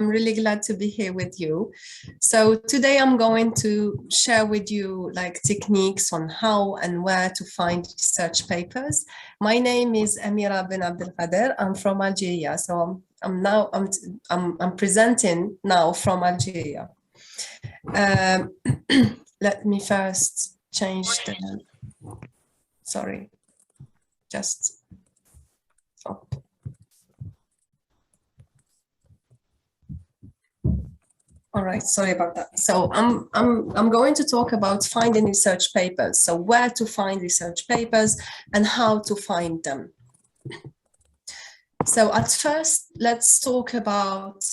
I'm really glad to be here with you. So today I'm going to share with you like techniques on how and where to find research papers. My name is Amira Benabdelkader. I'm from Algeria. So I'm presenting now from Algeria. Let me first change the, sorry, just, oh. All right, sorry about that. So I'm going to talk about finding research papers. So where to find research papers and how to find them. So at first, let's talk about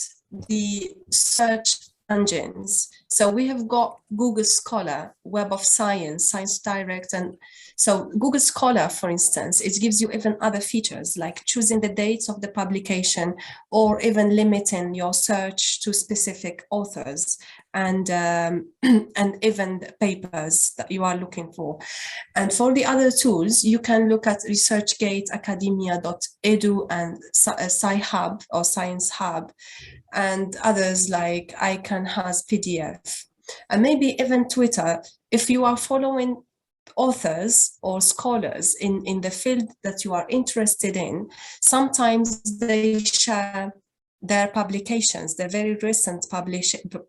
the search engines. So we have got Google Scholar, Web of Science, Science Direct, and so Google Scholar, for instance, it gives you even other features like choosing the dates of the publication or even limiting your search to specific authors and even the papers that you are looking for. And for the other tools, you can look at ResearchGate, academia.edu, and Sci-Hub or Science Hub, and others like ICANN has PDF, and maybe even Twitter. If you are following authors or scholars in the field that you are interested in, sometimes they share their publications, their very recent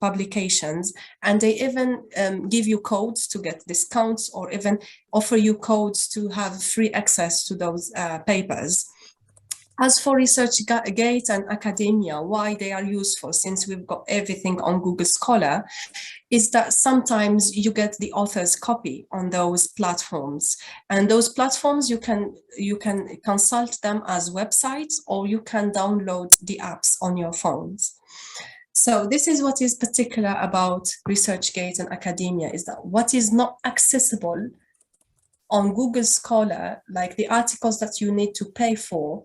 publications, and they even give you codes to get discounts or even offer you codes to have free access to those papers. As for ResearchGate and academia, why they are useful, since we've got everything on Google Scholar, is that sometimes you get the author's copy on those platforms. And those platforms, you can consult them as websites, or you can download the apps on your phones. So this is what is particular about ResearchGate and academia, is that what is not accessible on Google Scholar, like the articles that you need to pay for,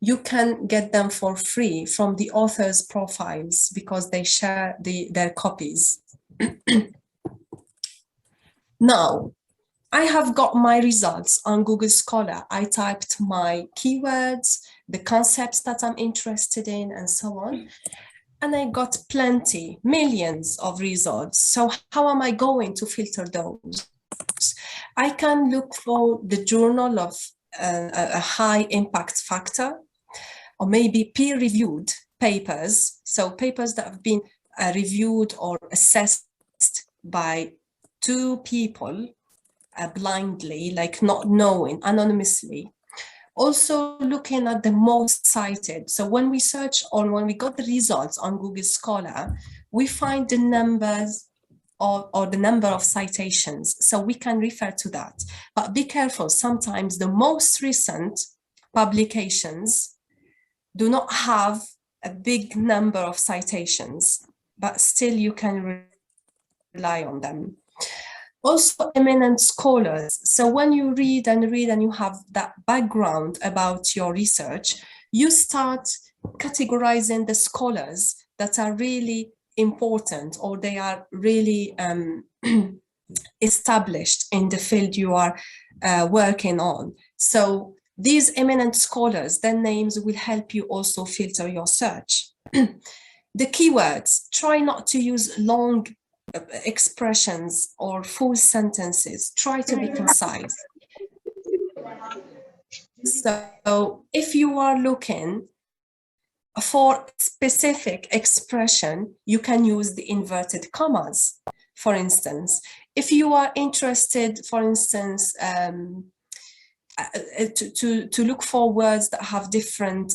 you can get them for free from the author's profiles because they share their copies. Now, I have got my results on Google Scholar. I typed my keywords, the concepts that I'm interested in, and so on. And I got plenty, millions of results. So how am I going to filter those? I can look for the journal of a high impact factor, or maybe peer-reviewed papers, so papers that have been reviewed or assessed by two people blindly, like not knowing, anonymously. Also looking at the most cited. So when we search on, when we got the results on Google Scholar, we find the numbers or the number of citations. So we can refer to that. But be careful, sometimes the most recent publications do not have a big number of citations, but still you can rely on them. Also, eminent scholars. So when you read and you have that background about your research, you start categorizing the scholars that are really important, or they are really established in the field you are working on. So these eminent scholars, their names will help you also filter your search. The keywords, try not to use long expressions or full sentences. Try to be concise. So if you are looking for specific expression, you can use the inverted commas. For instance, if you are interested, for instance, to look for words that have different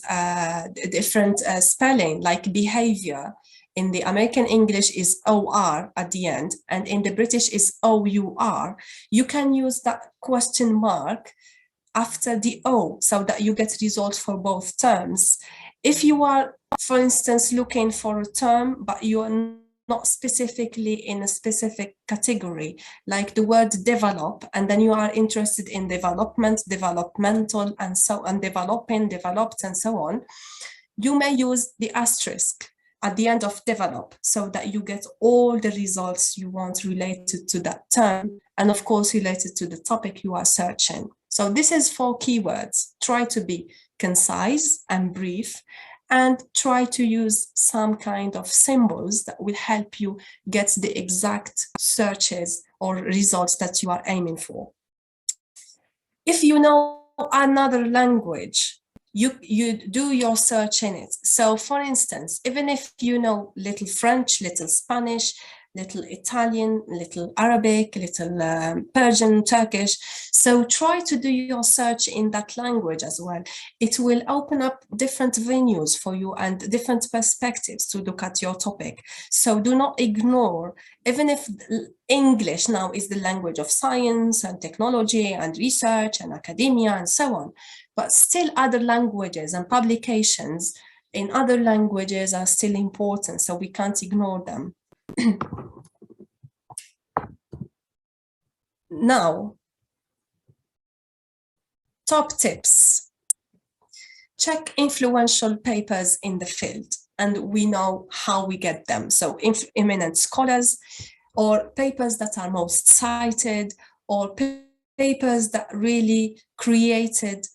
spelling, like behavior. In the American English is OR at the end, and in the British is OUR. You can use that question mark after the O so that you get results for both terms. If you are, for instance, looking for a term, but you are not specifically in a specific category, like the word develop, and then you are interested in development, developmental, and so on, developing, developed, and so on, you may use the asterisk at the end of develop so that you get all the results you want related to that term, and of course related to the topic you are searching. So this is for keywords. Try to be concise and brief, and try to use some kind of symbols that will help you get the exact searches or results that you are aiming for. If you know another language, you do your search in it. So for instance, even if you know little French, little Spanish, little Italian, little Arabic, little Persian, Turkish. So try to do your search in that language as well. It will open up different venues for you and different perspectives to look at your topic. So do not ignore, even if English now is the language of science and technology and research and academia and so on, but still other languages and publications in other languages are still important, so we can't ignore them. Now, top tips. Check influential papers in the field, and we know how we get them. So eminent scholars, or papers that are most cited, or papers that really created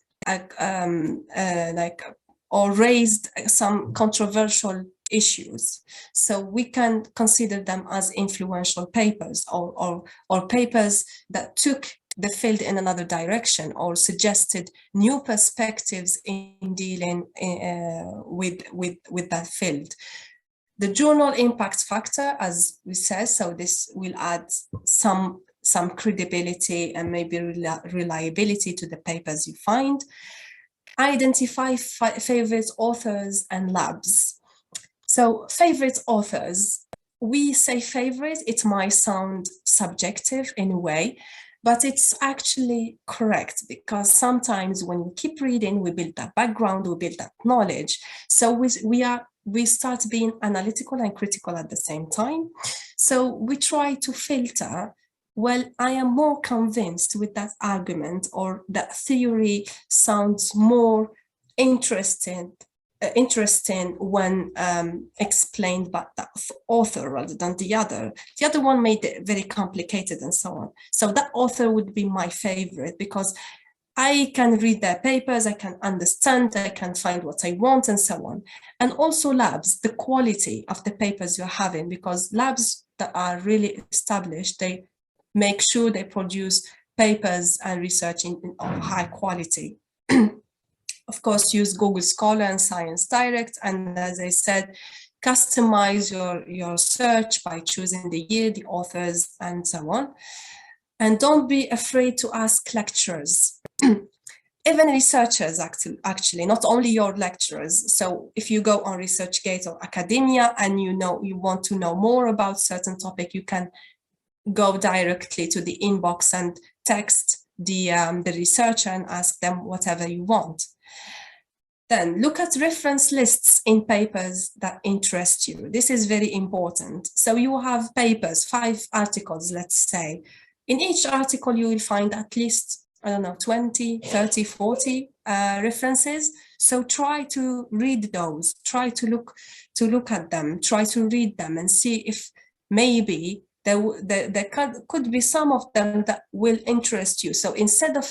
or raised some controversial issues. So we can consider them as influential papers, or papers that took the field in another direction or suggested new perspectives in dealing with that field. The journal impact factor, as we said, so this will add some credibility and maybe reliability to the papers you find. Identify favorite authors and labs. So favorite authors, we say favorite, it might sound subjective in a way, but it's actually correct, because sometimes when we keep reading, we build that background, we build that knowledge. So we start being analytical and critical at the same time. So we try to filter, well, I am more convinced with that argument, or that theory sounds more interesting when explained by the author rather than the other. The other one made it very complicated and so on. So that author would be my favorite, because I can read their papers, I can understand, I can find what I want and so on. And also labs, the quality of the papers you're having, because labs that are really established, they make sure they produce papers and research of high quality. Of course, use Google Scholar and Science Direct. And as I said, customize your search by choosing the year, the authors, and so on. And don't be afraid to ask lecturers. Even researchers, actually, not only your lecturers. So if you go on ResearchGate or academia and you want to know more about certain topic, you can go directly to the inbox and text the researcher and ask them whatever you want. Then look at reference lists in papers that interest you. This is very important. So you have papers, 5 articles, let's say. In each article, you will find at least, 20, 30, 40 references. So try to read those, try to look at them, try to read them and see if maybe there could be some of them that will interest you. So instead of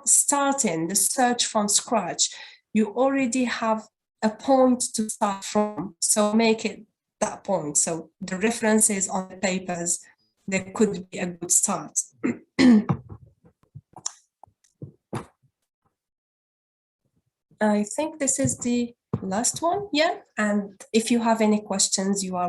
starting the search from scratch, you already have a point to start from. So make it that point. So the references on the papers, there could be a good start. I think this is the last one. Yeah. And if you have any questions, you are welcome.